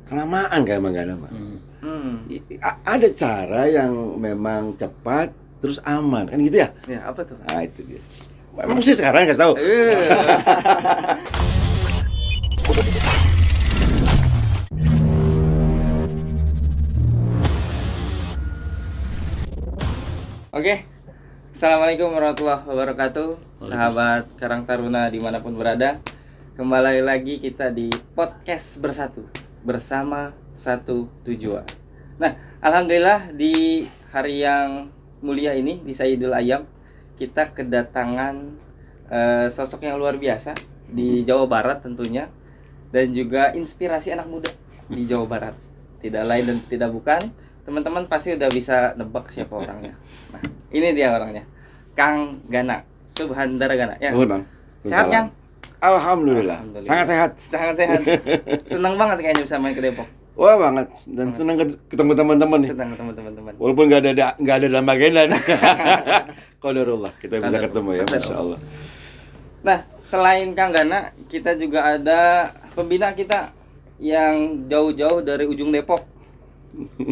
kelamaan kan Bang Gana, Pak. Ada cara yang memang cepat terus aman kan gitu ya? Ya, apa tuh? Nah itu dia. Emang sih sekarang kasih tahu. Oke, Assalamualaikum warahmatullahi wabarakatuh, sahabat Karang Taruna dimanapun berada. Kembali lagi kita di podcast bersatu bersama satu tujuan. Nah, alhamdulillah di hari yang mulia ini di Sayyidul Ayyam kita kedatangan sosok yang luar biasa di Jawa Barat tentunya, dan juga inspirasi anak muda di Jawa Barat. Tidak lain dan tidak bukan, teman-teman pasti udah bisa nebak siapa orangnya. Nah, ini dia orangnya, Kang Gana, Subhandar Gana. Ya. Bang. Sehat, Kang? Alhamdulillah. Sangat sehat. Sangat sehat. Senang banget kayaknya bisa main ke Depok. Wah banget, dan senang ketemu teman-teman nih. Senang ketemu teman-teman. Walaupun nggak ada dalam agenda. Qadarullah kita bisa ketemu ya, Masya Allah. Nah, selain Kang Gana, kita juga ada pembina kita yang jauh-jauh dari ujung Depok,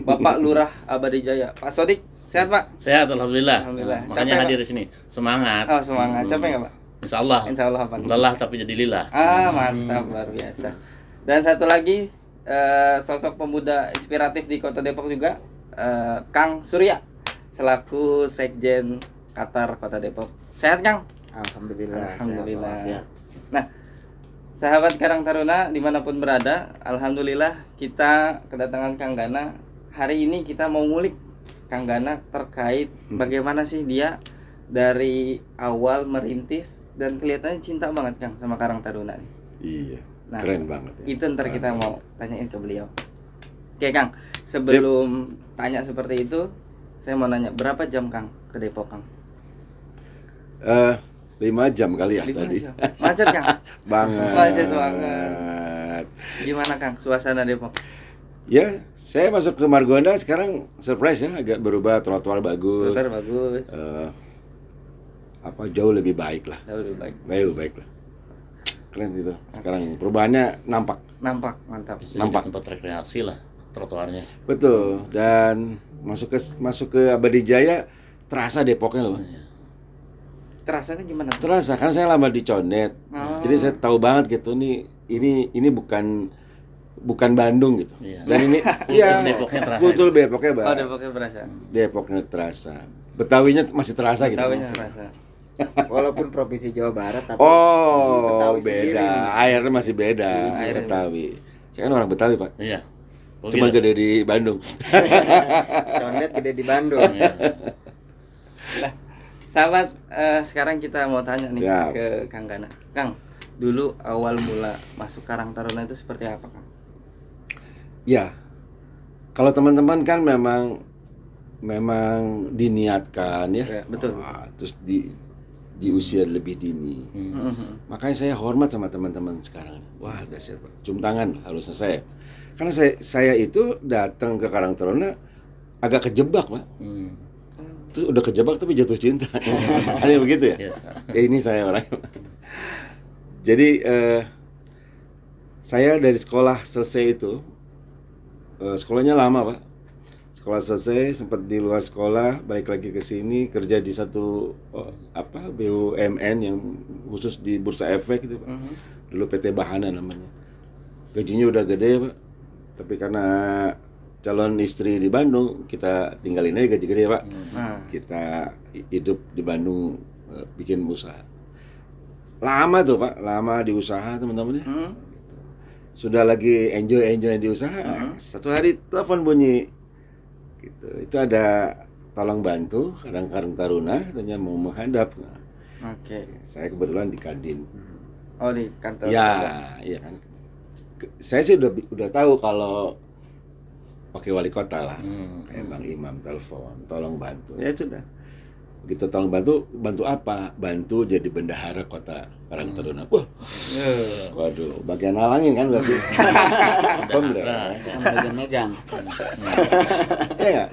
Bapak Lurah Abadi Jaya, Pak Sodik. Sehat, Pak? Sehat, alhamdulillah. Alhamdulillah. Makanya Capek, hadir di sini. Semangat. Oh, semangat. Capek nggak, Pak? Insya Allah. Insya Allah, Pak. Lelah tapi jadi lillah. Mantap, luar biasa. Dan satu lagi sosok pemuda inspiratif di Kota Depok juga, Kang Surya, selaku Sekjen Qatar Kota Depok. Sehat, Kang? Alhamdulillah. Alhamdulillah. Sehat, ya. Nah, sahabat Karang Taruna dimanapun berada, alhamdulillah kita kedatangan Kang Gana. Hari ini kita mau ngulik Kang Gana terkait bagaimana sih dia dari awal merintis dan kelihatannya cinta banget Kang sama Karang Taruna nih. Iya. Nah, keren banget ya. Itu ntar kita mau tanyain ke beliau. Oke Kang, sebelum tanya seperti itu, saya mau nanya berapa jam Kang ke Depok Kang? 5 jam kali ya 5 tadi. jam. Macet Kang? Banget. Macet banget. Gimana Kang suasana Depok? Ya, saya masuk ke Margonda sekarang surprise ya, agak berubah, trotoar bagus. Trotoar bagus. Jauh lebih baik lah. Jauh lebih baik. Jauh baik lah. Keren itu. Sekarang perubahannya nampak. Nampak, mantap. Bisa Nampak. jadi tempat rekreasi lah trotoarnya. Betul. Dan masuk ke Abadi Jaya terasa Depoknya loh. Iya. Terasanya gimana? Terasa karena saya lama di Condet. Oh. Jadi saya tahu banget gitu ini bukan Bandung gitu. Iya. Dan ini Kultur Depoknya terasa. Kultur Depoknya Oh, Bang. Depoknya berasa. Depoknya terasa. Betawinya masih terasa gitu. Betawinya terasa. Walaupun provinsi Jawa Barat tapi Oh, Betawi sendiri beda. nih. Airnya masih beda. Airnya Betawi. Saya kan orang Betawi, Pak. Iya. Oh, Cuma gitu. gede di Bandung. Condet gede di Bandung. Iya. Sahabat, sekarang kita mau tanya nih Siap. ke Kang Gana. Kang, dulu awal mula masuk Karang Taruna itu seperti apa, Kang? Ya. Kalau teman-teman kan memang diniatkan ya. Ya, betul. Terus di usia lebih dini. Mhm. Makanya saya hormat sama teman-teman sekarang. Wah, dahsyat, Pak. Cium tangan harusnya saya. Karena saya itu datang ke Karang Taruna agak kejebak, Pak. Terus udah kejebak tapi jatuh cinta. Ada yang begitu ya? Iya. Ya ini saya orangnya. Jadi saya dari sekolah selesai itu, sekolahnya lama Pak. Sekolah selesai, sempat di luar sekolah, balik lagi ke sini kerja di satu BUMN yang khusus di Bursa Efek gitu Pak. Mhm. Dulu PT Bahana namanya. Gajinya udah gede Pak. Tapi karena calon istri di Bandung, kita tinggalin aja gaji gede Pak. Nah, Kita hidup di Bandung, bikin usaha. Lama tuh Pak, lama di usaha teman-teman ya. mhm. Sudah lagi enjoy di usaha. Satu hari telepon bunyi. Gitu. Itu ada tolong bantu Karang Taruna katanya mau menghadap. Oke. Saya kebetulan di Kadin. Oh, di kantor. Ya, iya kan. Saya sih udah tahu kalau Wakil Wali Kota lah. Kayak Bang Imam telepon, tolong bantu. Ya sudah. Begitu tolong bantu apa? Bantu jadi bendahara kota Karang Taruna. Wah, waduh, bagian nalangin kan berarti. Bom deh. Megang. Ya,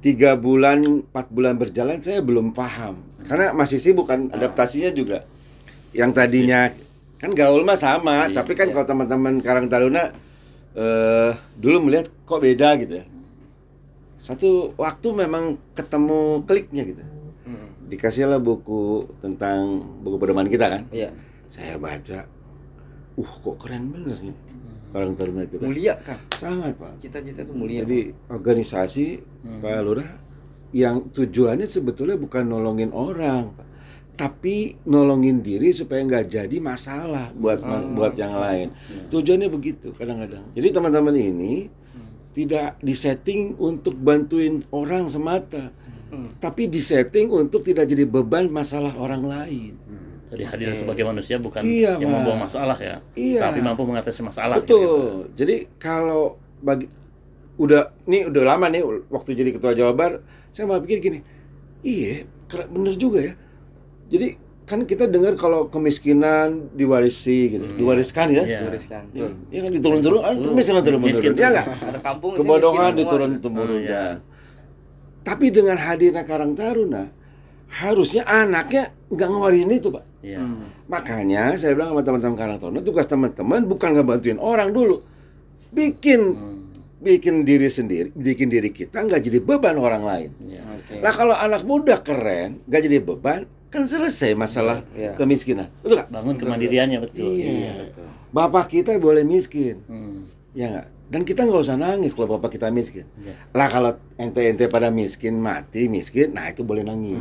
3 bulan, 4 bulan berjalan saya belum paham. Karena masih sibuk kan, adaptasinya juga. Yang tadinya Kan gaul mah sama, Iya. tapi kan kalau teman-teman Karang Taruna dulu melihat kok beda gitu ya. Satu waktu memang ketemu kliknya gitu. Dikasihlah buku tentang buku pedoman kita kan. Iya. Saya baca, kok keren bener nih Karang Taruna itu kan. Mulia kan. Sangat Pak. Cita-cita itu mulia. Jadi organisasi Pak Lurah yang tujuannya sebetulnya bukan nolongin orang, Pak, tapi nolongin diri supaya nggak jadi masalah buat yang lain. Tujuannya begitu kadang-kadang. Jadi teman-teman ini tidak disetting untuk bantuin orang semata, tapi disetting untuk tidak jadi beban masalah orang lain. Jadi hadir sebagai manusia bukan Iya, yang Pak. membawa masalah ya, Iya. tapi mampu mengatasi masalah. Betul. gitu. Jadi kalau udah lama nih waktu jadi ketua Jawa Barat, saya malah pikir gini, iya, bener juga ya. Jadi kan kita dengar kalau kemiskinan diwarisi gitu, diwariskan ya. Iya. Tuliskan. Ya, ya kan diturun-turun, kemiskinan turun-menurun, Miskin ya nggak? Ada kampung sih Kebodohan miskin semua. diturun-temurun. Iya. Tapi dengan hadirnya Karang Taruna, harusnya anaknya nggak ngeluarin itu, Pak. Iya. Makanya saya bilang sama teman-teman Karang Taruna, tugas teman-teman bukan ngebantuin orang dulu, bikin diri sendiri, bikin diri kita nggak jadi beban orang lain. Iya. Oke. Lah kalau anak muda keren, nggak jadi beban, kan selesai masalah Iya. kemiskinan, betul nggak? Bangun kemandiriannya betul. Iya. Bapak kita boleh miskin, Hmm. ya nggak? Dan kita nggak usah nangis kalau bapak kita miskin. Iya. Lah kalau ente-ente pada miskin, mati miskin, nah itu boleh nangis.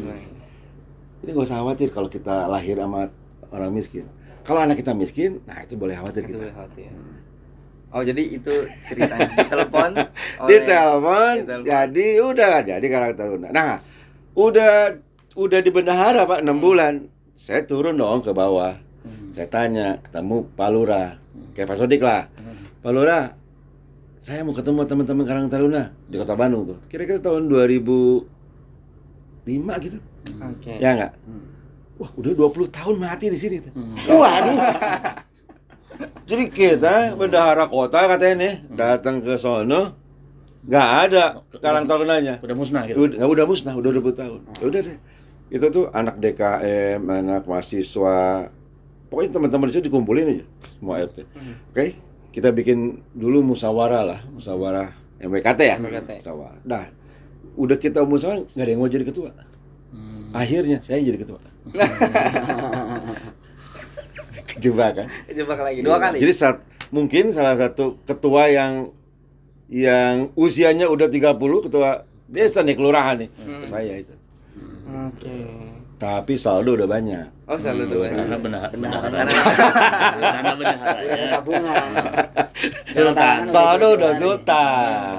Jadi nggak usah khawatir kalau kita lahir sama orang miskin. Kalau anak kita miskin, nah itu boleh khawatir Itu kita. boleh hati ya. Oh jadi itu ceritanya di telepon. Di telepon, ditelepon. jadi udah jadi Karang Taruna. Nah, udah di bendahara Pak 6 bulan. Saya turun dong ke bawah. Saya tanya, ketemu Pak Lurah, kayak Pak Sodik lah. Pak Lurah, saya mau ketemu teman-teman Karang Taruna di Kota Bandung tuh. Kira-kira tahun 2005 gitu. Oke. Ya enggak? Wah, udah 20 tahun mati di sini tuh. Hmm. Waduh. Jadi kita bendahara kota katanya nih datang ke sono nggak ada Karang Tarunanya. Udah musnah gitu. Udah musnah, udah 20 tahun. Ya udah deh. Itu tuh anak DKM, anak mahasiswa. Pokoknya teman-teman itu dikumpulin aja semua RT. Oke, kita bikin dulu musyawarah MWKT ya. MWKT. Musyawarah. Nah, udah kita musyawarah nggak ada yang mau jadi ketua. Akhirnya saya jadi ketua. Kejebak kan? Jebak lagi 2 kali. Jadi mungkin salah satu ketua yang usianya udah 30, ketua desa nih, kelurahan nih. Saya itu. Oke. Tapi saldo udah banyak. Oh selalu tuh. Karena bendahara. Karena Karena bendaharanya. Tabungan. Sultan. Saldo udah sultan.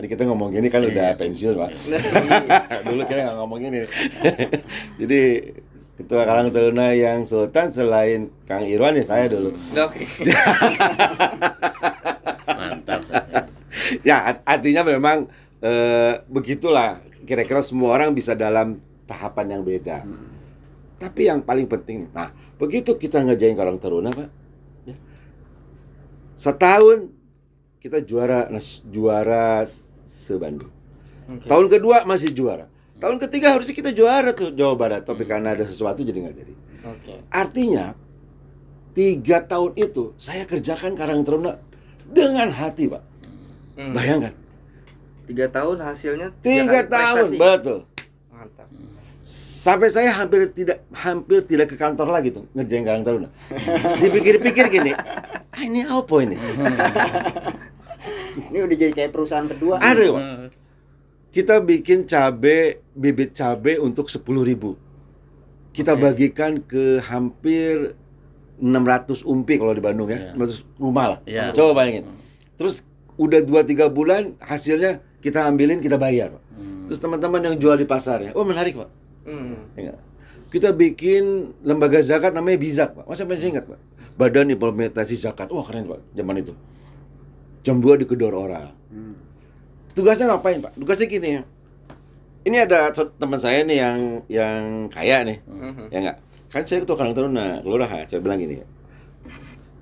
Jadi kita ngomong gini kan udah pensiun, Pak. Dulu kita nggak ngomong gini. Jadi ketua Karang Taruna yang sultan selain Kang Irwan ya saya dulu. Oke. Mantap. Ya artinya memang begitulah. Kira-kira semua orang bisa dalam tahapan yang beda. Tapi yang paling penting, nah begitu kita ngerjain Karang Taruna, Pak, ya, setahun kita juara se-Bandung. Oke. Tahun kedua masih juara. Tahun ketiga harusnya kita juara tuh Jawa Barat, tapi karena ada sesuatu jadi nggak jadi. Oke. Artinya 3 tahun itu saya kerjakan Karang Taruna dengan hati, Pak. Bayangkan. 3 tahun hasilnya 3 tahun, prestasi. betul. Mantap. Sampai saya hampir tidak ke kantor lagi tuh ngerjain Karang Taruna. Dipikir-pikir gini, ini apa ini? Ini udah jadi kayak perusahaan kedua. Aduh, Pak. Kita bikin bibit cabe untuk 10.000. Kita bagikan ke hampir 600 umpi kalau di Bandung ya, 600 rumah lah. Iya. Coba bayangin. Terus udah 2-3 bulan hasilnya kita ambilin, kita bayar, Pak. Terus teman-teman yang jual di pasar ya, oh menarik, Pak. Ya, kita bikin lembaga zakat namanya Bizak, Pak. Masa masih ingat, Pak? Badan Implementasi Zakat. Wah, keren, Pak, zaman itu. Jam 2 digedor orang. Tugasnya ngapain, Pak? Tugasnya gini ya. Ini ada teman saya nih yang kaya nih. Ya enggak? Kan saya ketua Karang Taruna, kelurahan. Saya bilang gini,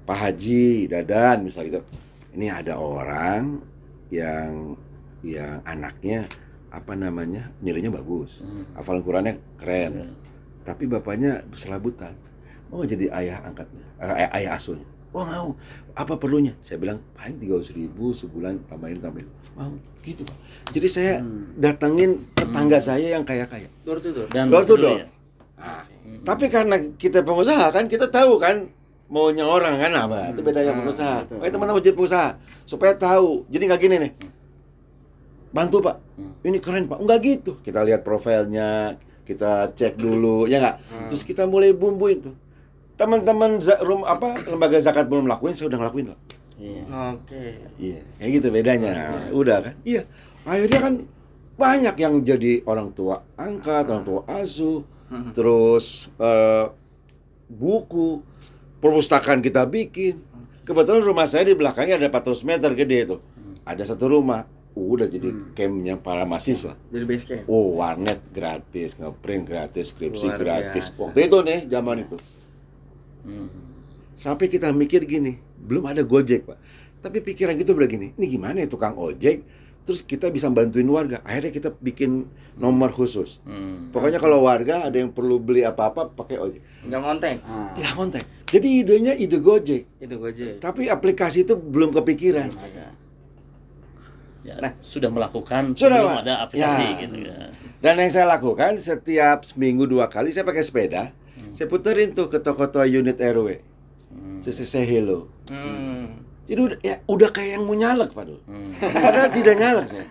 Pak Haji Dadan misalnya gitu. Ini ada orang yang anaknya nilainya bagus, hafalan Qurannya keren, tapi bapaknya berserabutan. mau jadi ayah angkatnya, ayah asuhnya. Oh mau, apa perlunya? Saya bilang paling 300.000 sebulan, tambahin. Mau, gitu Pak. Jadi saya datengin tetangga saya yang kaya-kaya. Door to door. Dan Door to dulu door. ya. Nah, tapi karena kita pengusaha kan, kita tahu kan maunya orang kan apa. Itu bedanya pengusaha. betul. Teman-teman jadi pengusaha supaya tahu. Jadi nggak gini nih. Bantu Pak. Ini keren Pak. Enggak gitu. Kita lihat profilnya, kita cek dulu, ya nggak? Terus kita mulai bumbuin tuh. Teman-teman lembaga zakat belum lakuin, saya udah ngelakuin loh. Iya. Oke. Iya, kayak gitu bedanya. Udah kan? Iya. Akhirnya kan banyak yang jadi orang tua angkat, orang tua asuh, terus buku, perpustakaan kita bikin. Kebetulan rumah saya di belakangnya ada 400 meter gede itu. Ada satu rumah, udah jadi campnya para mahasiswa. Jadi base camp. Oh, warnet gratis, ngeprint gratis, skripsi Luar gratis. biasa. Waktu itu nih, zaman itu. Sampai kita mikir gini, belum ada Gojek Pak. Tapi pikiran kita udah gini, ini gimana ya tukang ojek, terus kita bisa bantuin warga. Akhirnya kita bikin nomor khusus. Pokoknya kalau warga ada yang perlu beli apa-apa, pakai ojek. Enggak ngontek. Tidak kontak. Jadi idenya ide Gojek. Itu Gojek. Tapi aplikasi itu belum kepikiran. Ada. Ya, Nah. sudah melakukan Sudah, sebelum Pak. ada aplikasi Ya. gitu ya. Dan yang saya lakukan setiap seminggu 2 kali saya pakai sepeda, saya puterin tuh ke toko-toko unit RW. Terus saya hello. Jadi udah kayak yang mau nyalek Pak dulu. Padahal tidak nyalek saya.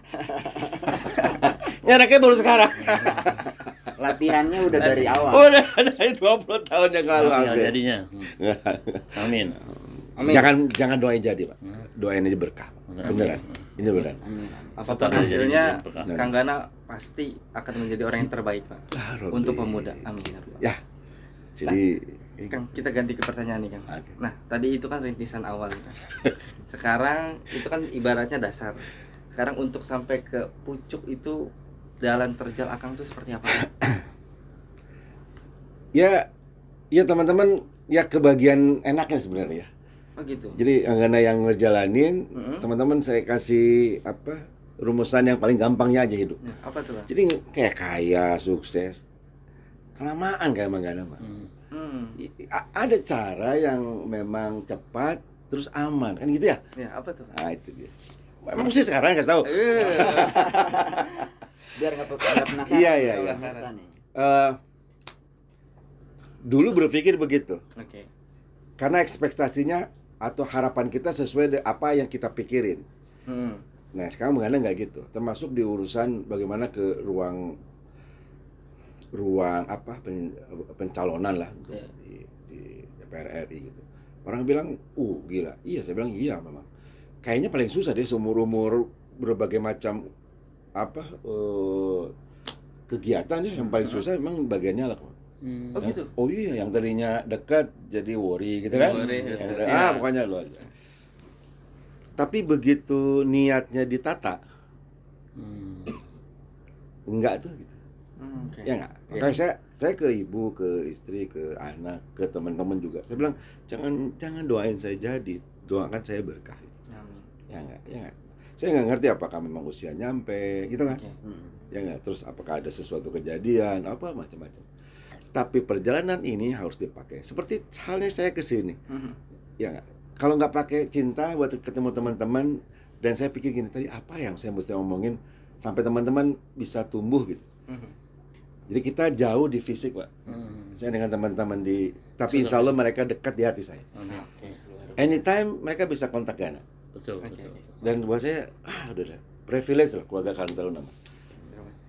Nyaleknya baru sekarang. Latihannya udah dari awal. Udah dari 20 tahun yang lalu Tapi hampir. jadinya. Amin. Amin. Jangan doain jadi Pak. Doain aja berkah. Beneran. Ini beneran. Amin. Apapun Setelah hasilnya, jadi berkah. Kang Gana pasti akan menjadi orang yang terbaik, Pak. Robi. Untuk pemuda. Amin. Ya Rabbal. Ya. Jadi Kang, kita ganti ke pertanyaan nih, Kang. Oke. Nah, tadi itu kan rintisan awal, Kang. Sekarang itu kan ibaratnya dasar. Sekarang untuk sampai ke pucuk itu jalan terjal Akang itu seperti apa? Kang? ya teman-teman ya kebagian enaknya sebenarnya. Oh gitu. Jadi Anggana yang ngejalanin, Mm-mm. teman-teman saya kasih rumusan yang paling gampangnya aja hidup. Nah, apa tuh, Kang? Jadi kayak kaya, sukses, kelamaan kayak Manggana mah. Ada cara yang memang cepat terus aman kan gitu ya? Ya, apa tuh, Kang? Nah itu dia. Emang mesti sekarang kasih tahu. Biar nggak penasaran. Iya. Nggak penasaran nih. Dulu berpikir begitu, Oke. karena ekspektasinya atau harapan kita sesuai dengan apa yang kita pikirin. Nah sekarang Manggana nggak gitu, termasuk di urusan bagaimana ke ruang pencalonan lah untuk Yeah. di DPR RI gitu. Orang bilang, gila. Iya, saya bilang iya memang. Kayaknya paling susah deh seumur-umur berbagai macam kegiatan ya, yang paling susah memang bagiannya lah. Oh gitu. Oh iya, yang tadinya dekat jadi worry gitu kan. Worry, Yang gitu. Iya. pokoknya lu aja. Tapi begitu niatnya ditata, enggak tuh gitu. Oke. Ya enggak. Iya. Makanya saya ke ibu, ke istri, ke anak, ke teman-teman juga. Saya bilang, jangan doain saya jadi, doakan saya berkah. Amin. Ya enggak. Saya nggak ngerti apakah memang usia nyampe, gitu kan? Oke. Ya enggak. Terus apakah ada sesuatu kejadian, apa macam-macam. Tapi perjalanan ini harus dipakai. Seperti halnya saya ke sini. Ya enggak. Kalau nggak pakai cinta buat ketemu teman-teman, dan saya pikir gini tadi, apa yang saya mesti ngomongin sampai teman-teman bisa tumbuh gitu. Jadi kita jauh di fisik Pak. Saya dengan teman-teman tapi insya Allah mereka dekat di hati saya. Oke. Anytime mereka bisa kontak Gana. Betul. Oke. Dan buat saya, udah privilege lah keluarga Karang Taruna.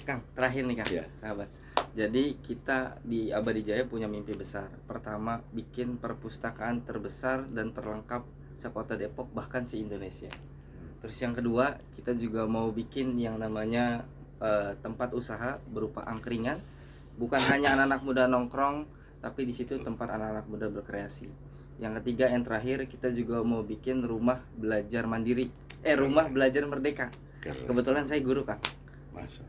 Kang, terakhir nih Kang, Iya. sahabat. Jadi kita di Abadi Jaya punya mimpi besar. Pertama, bikin perpustakaan terbesar dan terlengkap sekota Depok, bahkan se-Indonesia. Terus yang kedua, kita juga mau bikin yang namanya tempat usaha berupa angkringan. Bukan hanya anak-anak muda nongkrong, tapi di situ tempat anak-anak muda berkreasi. Yang ketiga, yang terakhir, kita juga mau bikin rumah belajar mandiri. Rumah belajar merdeka. Keren. Kebetulan saya guru, Kang. Masya.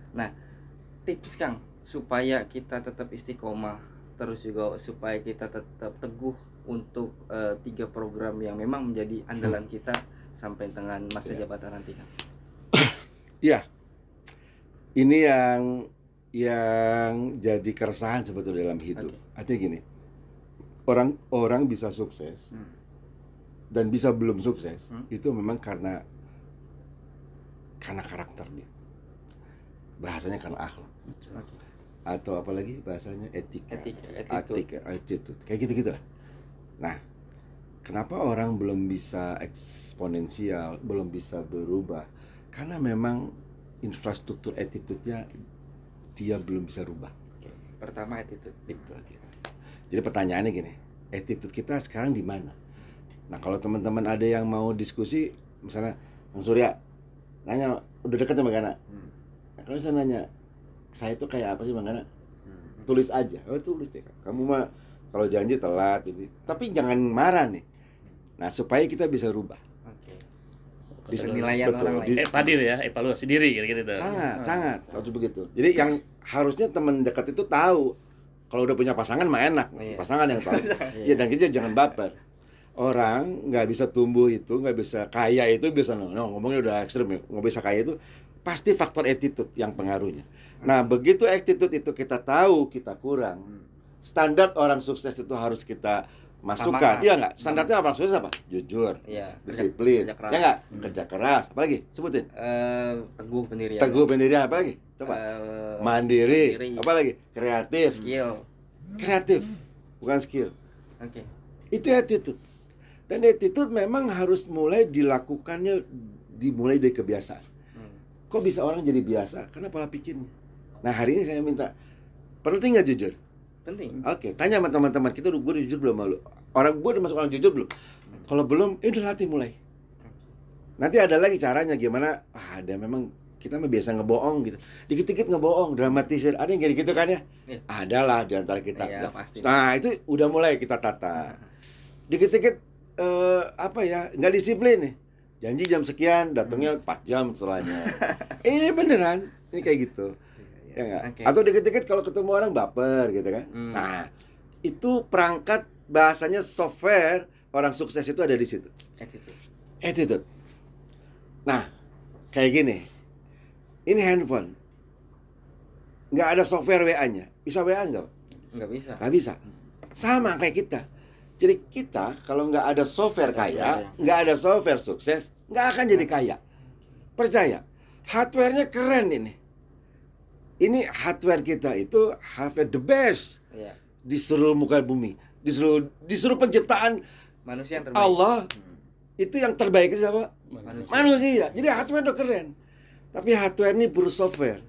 Tips Kang supaya kita tetap istiqomah, terus juga supaya kita tetap teguh untuk 3 program yang memang menjadi andalan kita sampai dengan masa Ya. jabatan nanti Kang. Iya. Ini yang jadi keresahan sebetulnya dalam hidup. Oke. Artinya gini, orang bisa sukses dan bisa belum sukses itu memang karena karakter dia, bahasanya karena akhlak, atau apalagi bahasanya etika, attitude, kayak gitu lah. Nah, kenapa orang belum bisa eksponensial, belum bisa berubah? Karena memang infrastruktur attitude-nya dia belum bisa rubah. Pertama attitude. Itu. Jadi pertanyaannya gini, attitude kita sekarang di mana? Nah, kalau teman-teman ada yang mau diskusi, misalnya Bang Surya nanya, udah dekat sama Gana. Nah, kalau saya nanya, saya tuh kayak apa sih Bang Gana? Tulis aja. Oh, tulis deh. Kamu mah kalau janji telat, tapi jangan marah nih. Nah, supaya kita bisa rubah. Bisa penilaian orang lain. Hadir ya, evaluasi diri kira-kira itu. Sangat harus begitu. Jadi yang harusnya teman dekat itu tahu kalau udah punya pasangan mah enak. Pasangan yang tahu. Iya, dan kita jangan baper. Orang nggak bisa tumbuh itu, nggak bisa kaya itu, bisa ngomongnya udah ekstrem ya, nggak bisa kaya itu pasti faktor attitude yang pengaruhnya. Nah, begitu attitude itu kita tahu kita kurang, standar orang sukses itu harus kita masukkan. Iya nggak? Standarnya orang sukses apa? Jujur, disiplin, ya nggak? Kerja keras, apalagi sebutin? Teguh pendirian, apalagi? Coba. Mandiri, apalagi? Kreatif. Kreatif, bukan skill. Itu attitude. Dan attitude memang harus mulai dilakukannya, dimulai dari kebiasaan. Kok bisa orang jadi biasa? Karena pola pikirnya. Nah, hari ini saya minta, penting nggak jujur? Penting. Oke, tanya sama teman-teman kita, gue jujur belum malu? Orang gue udah masuk orang jujur belum? Kalau belum, udah latih mulai. Nanti ada lagi caranya gimana? Ada memang kita mah biasa ngebohong gitu. Dikit-dikit ngebohong, dramatisir. Ada yang kayak gitu kan ya? Adalah di antara kita. Pasti. Nah, itu udah mulai kita tata. Dikit-dikit nggak disiplin nih. Janji jam sekian, datangnya 4 jam setelahnya. Ini beneran, ini kayak gitu. Ya nggak? Atau dikit-dikit kalau ketemu orang baper gitu kan. Nah, itu perangkat bahasanya software orang sukses itu ada di situ. Attitude. Nah, kayak gini. Ini handphone. Nggak ada software WA-nya. Bisa WA nggak? Nggak bisa. Nggak bisa. Sama kayak kita. Jadi kita kalau nggak ada software kaya, nggak ada software sukses, nggak akan jadi kaya. Percaya. Hardware-nya keren ini. Ini hardware kita itu hardware the best di seluruh muka bumi, di seluruh penciptaan manusia yang terbaik. Allah. Itu yang terbaik siapa? Manusia. Jadi hardware udah keren. Tapi hardware ini perlu software.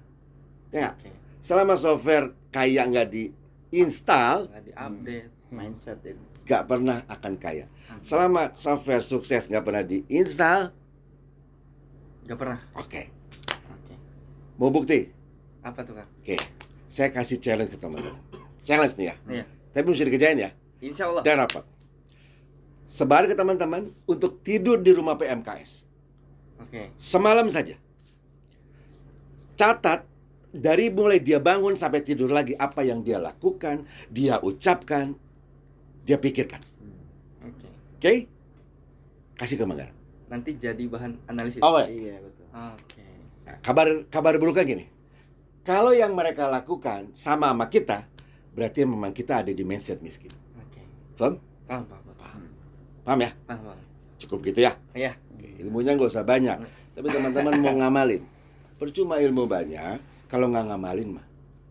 Ya. Selama software kaya nggak diinstal, Nggak diupdate. Mindset itu. nggak pernah akan kaya. Selama software sukses nggak pernah diinstal, Nggak pernah. Oke. Mau bukti? Apa tuh, Kak? Oke. Saya kasih challenge ke teman-teman. Challenge nih ya. Iya. Tapi mesti dikerjain ya. Insya Allah. Dan rapat. Sebar ke teman-teman untuk tidur di rumah PMKS. Semalam saja. Catat dari mulai dia bangun sampai tidur lagi apa yang dia lakukan, dia ucapkan, dia pikirkan. Oke? Kasih ke Manggar. Nanti jadi bahan analisis. Iya, betul. Nah, kabar buruknya gini. Kalau yang mereka lakukan sama kita, berarti memang kita ada di mindset miskin. Paham? Paham ya? Paham. Cukup gitu ya? Iya. Ilmunya nggak usah banyak. Tapi teman-teman mau ngamalin. Percuma ilmu banyak kalau nggak ngamalin mah.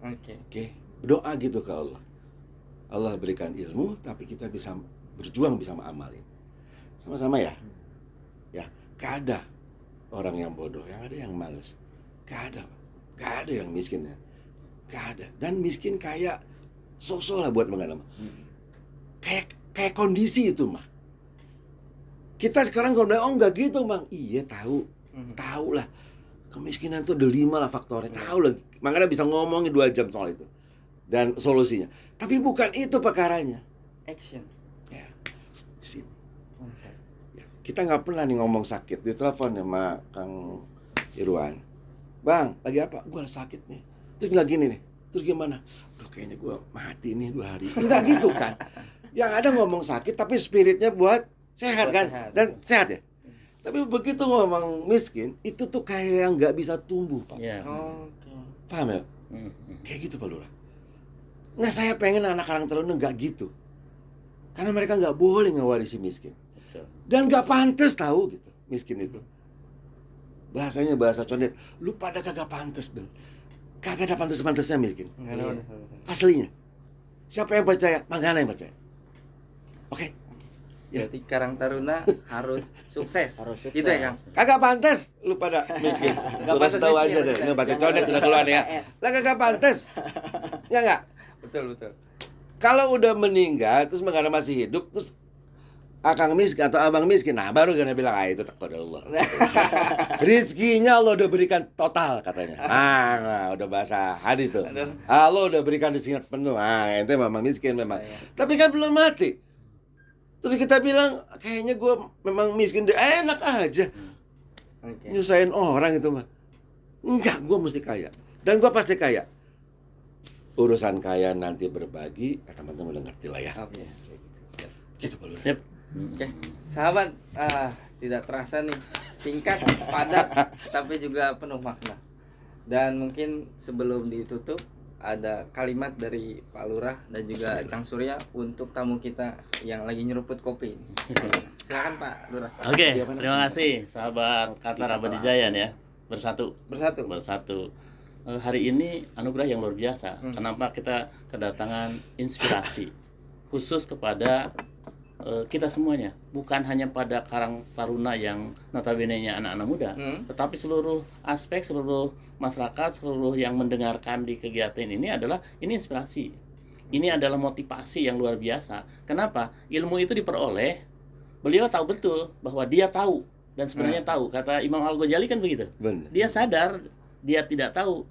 Oke. Doa gitu ke Allah. Allah berikan ilmu, tapi kita bisa berjuang, bisa mengamalin. Sama-sama ya? Ya, gak ada orang yang bodoh, yang ada yang males. Gak ada. Gak ada yang miskin ya. Gak ada. Dan miskin kayak sosok lah buat mengenal. Kayak kondisi itu mah. Kita sekarang kalau bilang, oh enggak gitu bang. Iya tahu. Tahu lah. Kemiskinan tuh ada 5 lah faktornya. Tahu lah. Makanya bisa ngomongin 2 jam soal itu. Dan solusinya. Tapi bukan itu perkaranya. Action. Ya. Di sini. Ya. Kita nggak pernah nih ngomong sakit. Di telepon sama Kang Irwan. Bang, lagi apa? Gue sakit nih. Terus nggak gini nih. Terus gimana? Aduh kayaknya gue mati nih 2 hari. Enggak gitu kan. Yang ada ngomong sakit tapi spiritnya buat sehat kan. Dan sehat ya. Tapi begitu ngomong miskin, itu tuh kayak yang nggak bisa tumbuh, Pak. Paham ya? Kayak gitu Pak Lurah. Nah saya pengen anak-anak Taruna nggak gitu. Karena mereka nggak boleh ngewarisi miskin. Betul. Dan nggak pantas tahu gitu, miskin itu. Bahasanya bahasa condet, lu pada kagak pantas, Ben. Kagak ada pantas-pantasnya miskin. Enggak ada. Aslinya. Siapa yang percaya? Manggana yang percaya. Oke. Ya. Berarti Karang Taruna harus sukses. Harus sukses. Gitu ya, Kang? Kagak pantas lu pada miskin. Lu kasih tahu aja deh. Ini baca condet tidak keluar ya. Lah kagak pantas. Ya enggak? Betul, betul. Kalau udah meninggal terus Manggana masih hidup terus akang miskin atau abang miskin, nah baru gana bilang itu takdir Allah. Rizkinya Allah udah berikan total katanya. Nah, udah bahasa hadis tuh. Aduh. Allah udah berikan rizkinya penuh. Ente memang miskin memang. Iya. Tapi kan belum mati. Terus kita bilang kayaknya gue memang miskin deh, enak aja. Oke. Nyusahin orang itu mah. Enggak, gue mesti kaya. Dan gue pasti kaya. Urusan kaya nanti berbagi, teman-teman udah ngerti lah ya. Oke. Gitu Pak Lurah. Sip. Oke. Sahabat, tidak terasa nih, singkat, padat, tapi juga penuh makna. Dan mungkin sebelum ditutup ada kalimat dari Pak Lurah dan juga Kang Surya untuk tamu kita yang lagi nyeruput kopi. Silakan Pak Lurah. Oke, terima kasih sahabat Qatar Abadi Jayan ya. Bersatu. Bersatu. Hari ini anugerah yang luar biasa. Hmm. Kenapa kita kedatangan inspirasi khusus kepada kita semuanya, bukan hanya pada Karang Taruna yang notabene-nya anak-anak muda, tetapi seluruh aspek, seluruh masyarakat, seluruh yang mendengarkan di kegiatan ini inspirasi. Ini adalah motivasi yang luar biasa. Kenapa? Ilmu itu diperoleh, beliau tahu betul bahwa dia tahu dan sebenarnya tahu. Kata Imam Al-Ghazali kan begitu. Benar. Dia sadar dia tidak tahu,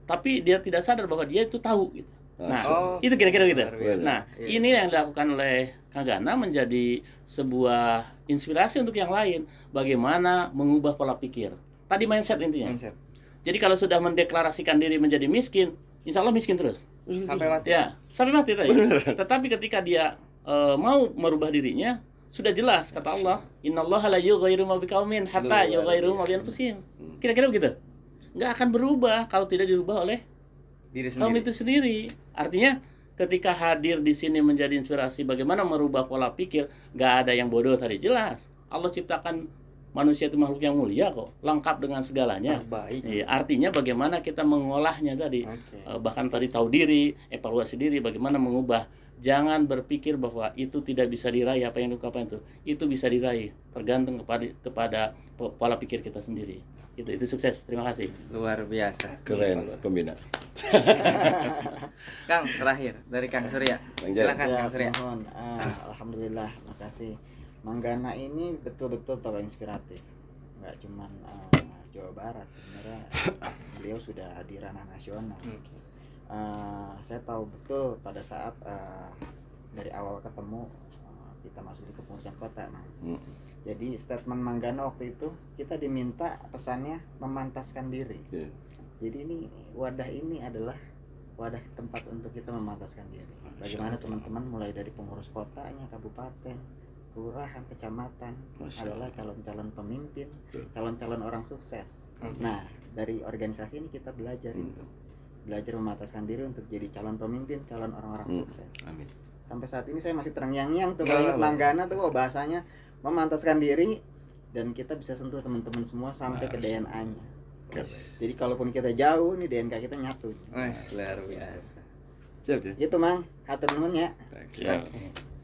tapi dia tidak sadar bahwa dia itu tahu gitu. Nah, itu kira-kira gitu. Nah, ini yang dilakukan oleh Kang Gana menjadi sebuah inspirasi untuk yang lain. Bagaimana mengubah pola pikir. Tadi mindset intinya. Mindset. Jadi kalau sudah mendeklarasikan diri menjadi miskin, insya Allah miskin terus. Sampai mati. Ya, sampai mati tadi. Tetapi ketika dia mau merubah dirinya, sudah jelas kata Allah, innallaha la yughayyiru ma biqaumin hatta yughayyiru ma bi anfusihim. Kira-kira begitu. Nggak akan berubah kalau tidak dirubah oleh Diri kaum sendiri. itu sendiri. Artinya ketika hadir di sini menjadi inspirasi bagaimana merubah pola pikir, nggak ada yang bodoh tadi, jelas. Allah ciptakan manusia itu makhluk yang mulia kok, lengkap dengan segalanya. Terbaik. Iya, artinya bagaimana kita mengolahnya tadi. Oke. Bahkan tadi tahu diri, evaluasi diri, bagaimana mengubah. Jangan berpikir bahwa itu tidak bisa diraih, apa yang diungkapkan itu bisa diraih, tergantung kepada pola pikir kita sendiri. Itu sukses. Terima kasih. Luar biasa. Keren pembina. Kang, terakhir dari Kang Surya. Bang Jalan. Silakan Kang Surya. mohon. Alhamdulillah, makasih. Manggana ini betul-betul tokoh inspiratif. Nggak cuman Jawa Barat, sebenarnya beliau sudah di ranah nasional. Saya tahu betul pada saat dari awal ketemu kita masuk di kepengurusan kota, Jadi statement Manggana waktu itu kita diminta pesannya memantaskan diri. Jadi ini wadah ini adalah wadah tempat untuk kita memantaskan diri. Bagaimana teman-teman mulai dari pengurus kotanya, kabupaten, kelurahan, kecamatan adalah calon-calon pemimpin, calon-calon orang sukses. Nah, dari organisasi ini kita belajar itu. Belajar memantaskan diri untuk jadi calon pemimpin, calon orang-orang sukses. Amin. Sampai saat ini saya masih terngiang-ngiang tuh kalau ingat Manggana tuh bahasanya memantaskan diri dan kita bisa sentuh teman-teman semua sampai ke DNA-nya. Jadi kalaupun kita jauh nih DNK kita nyatu. Luar biasa. Siap ya. Gitu Mang, hatur nuhun ya.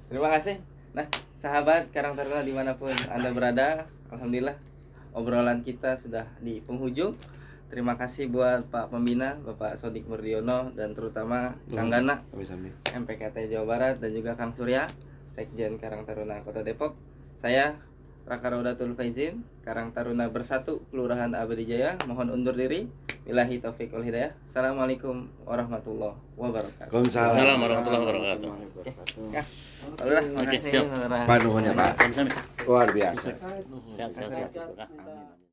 Terima kasih. Nah, sahabat Karang Taruna dimanapun Anda berada, alhamdulillah obrolan kita sudah di penghujung. Terima kasih buat Pak Pembina, Bapak Sodik Murdiono, dan terutama Kang Gana, MPKT Jawa Barat, dan juga Kang Surya, Sekjen Karang Taruna Kota Depok. Saya Raka Raudatul Faizin, Karang Taruna Bersatu, Kelurahan Abadi Jaya, mohon undur diri. Billahi taufiq wal hidayah. Assalamualaikum warahmatullahi wabarakatuh. Assalamualaikum warahmatullahi wabarakatuh. Udah, Oke, makasih. siap. Pak nuhun ya Pak. Sami-sami. Luar biasa. Siap. Amin.